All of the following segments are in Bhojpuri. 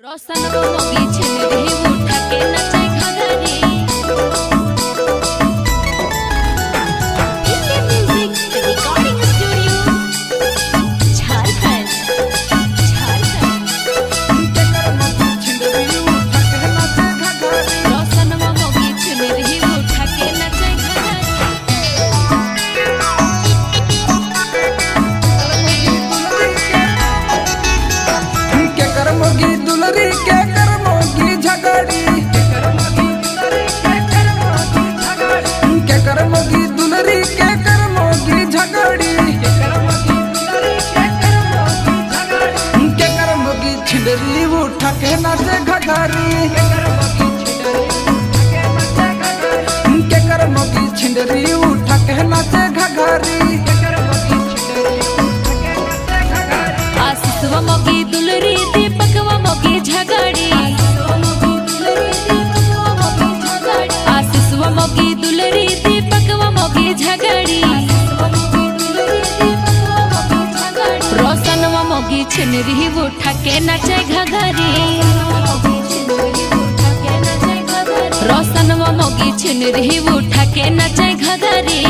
रोशन को मोगी छेने रही उठा के नचे घघरी इनके म्यूजिक रिकॉर्डिंग स्टूडियो झारखंड रोशन को मोगी छेने रही उठा के नचे मोगी दुलरी के कर मोगी झगड़ी के कर मोगी दुलरी के कर मोगी झगड़ी के कर मोगी छिंडरी उठा के नाचे घघरी के कर मोगी छिंडरी उठा के नाचे घघरी आशीषवा मोगी दुलरी दीपकवा मोगी झगड़ी आशीषवा मोगी दुलरी दीपकवा मोगी झगड़ी रोशनवा मोगी छिनरी उठा के नचे घघरी रोशनवा मोगी छिनरी उठा के नचे घघरी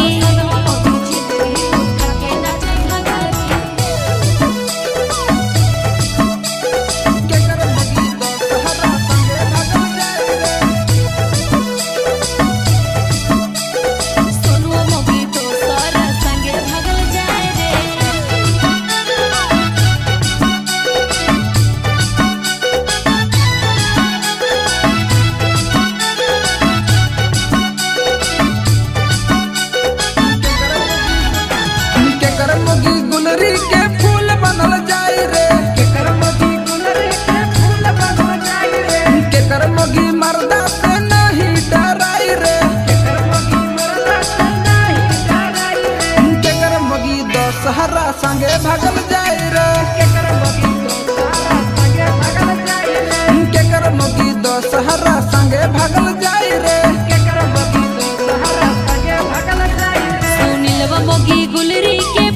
गुलरी के फूल बनल जाए रे के कर मोगी गुलरी के फूल बनल जाए रे के कर मोगी मर्दा से नहीं डराई रे के कर मोगी मर्दा से नहीं डराई रे के कर मोगी दशहरा संगे भागल जाए रे के कर मोगी दशहरा संगे भागल जाए रे के कर मोगी दशहरा संगे भागल जाए रे के कर मोगी दशहरा संगे भागल जाए रे सुनीलवा मोगी गुलरी के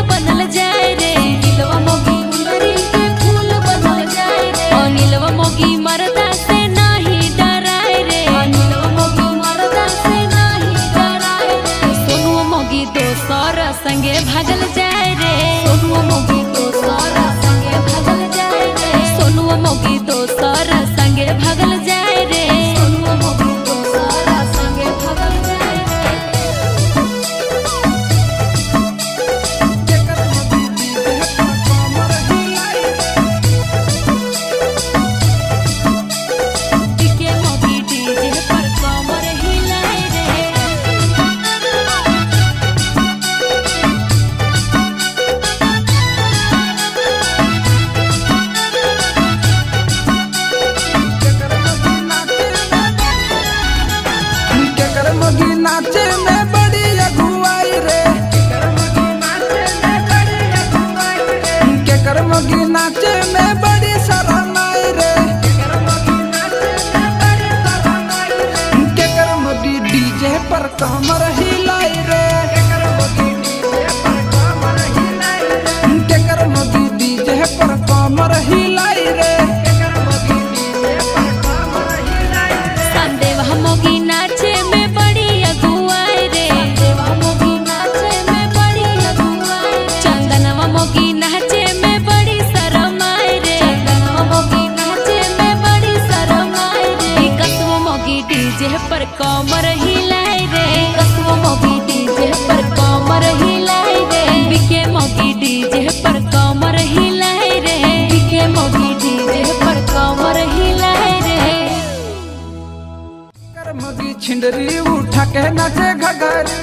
बनल जाए रे नीलवा मोगी गुलरी के फूल बनल जाए रे नीलवा मोगी मर्दा से नहीं डराए रे नीलवा मोगी मर्दा से नहीं डराए रे सोनुआ मोगी दोसर संगे भागल जाए रे सोनुआ मोगी दोसर संगे भागल जाए रे सोनुआ मोगी दोसर संगे भागल जाए रे सोनुआ मोगी दोसर संगे भागल जाए मोगी नाचे में बड़ी अगुवाई रे के कर मोगी नाचे में बड़ी शरणाई रे के कर मोगी डीजे पर कमर हिलाई रे के कर मोगी डीजे पर कमर हिलाई रे संदेवा मोगी नाचे में चंदनवा मोगी नाचे में बड़ी शरम आए रे चंदनवा मोगी नाचे में बड़ी शरम आए रे कसवा मोगी डीजे पर कमर हिलाए रे कसवा मोगी डीजे पर कमर हिलाए रे बिके मोगी डीजे पर कमर हिलाए रे बिके मोगी डीजे पर कमर हिलाए रे कर मोगी छिंडरी उठा के नाचे घघरी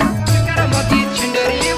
कर मोगी छिंडरी